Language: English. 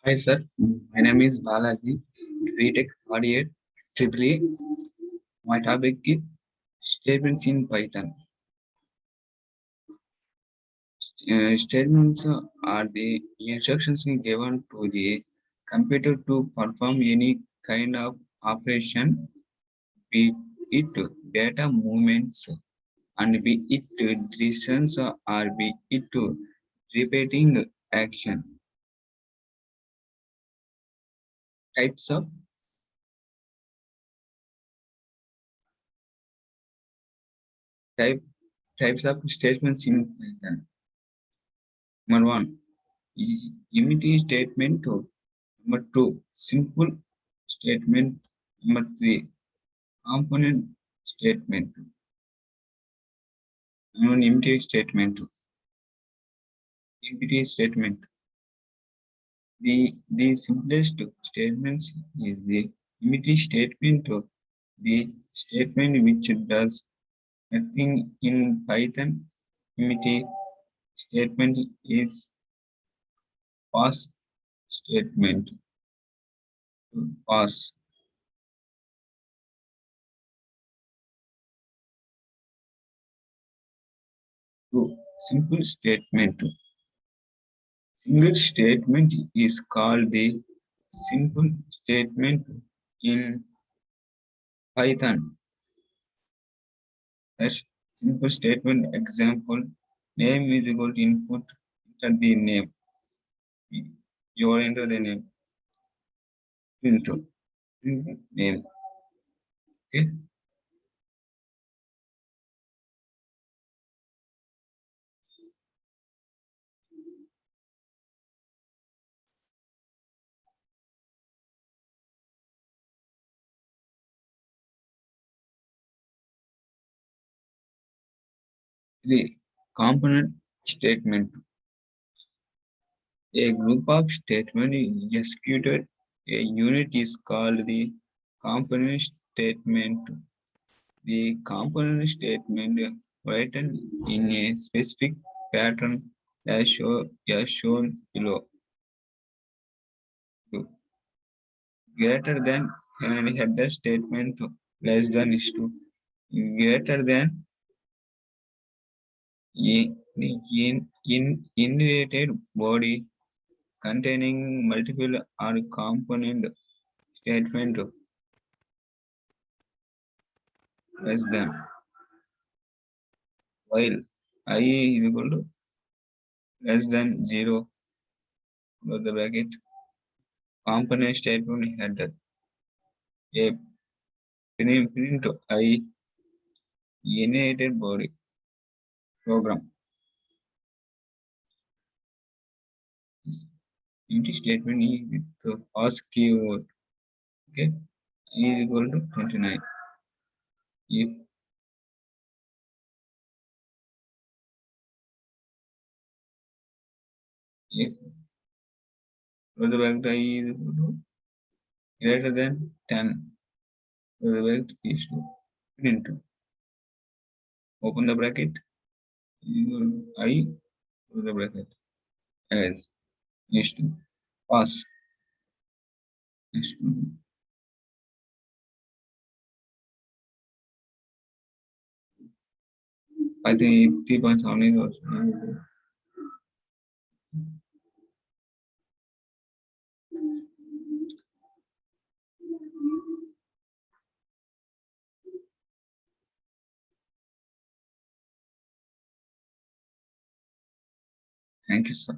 Hi sir, my name is Balaji, BTech Audio Triple E. My topic is statements in Python. Statements are the instructions given to the computer to perform any kind of operation, be it data movements and be it decisions or be it repeating action. Types of type types of statements in Python. Number one, unity statement. Number two, simple statement. Number three, component statement. Empty statement. Empty statement. The simplest statements is the empty statement. The statement which does nothing in Python. Empty statement is pass statement. Pass. To simple statement. Single statement is called the simple statement in Python. A simple statement example, name is equal to input, enter the name. You enter the name into name. Okay. Three, component statement. A group of statements executed. A unit is called the component statement. The component statement written in a specific pattern as shown below. Greater than and header statement less than is to greater than inherited body containing multiple or component statement less than, while I is equal to less than 0, close the bracket, component statement header. A print I inherited body program. Empty statement is with the pass keyword. Okay, is equal to 29. If the vector is equal to greater than 10, the vector is to print. Open the bracket, I close the bracket, else is to pass. Is to I think 3.7 is also. Thank you, sir.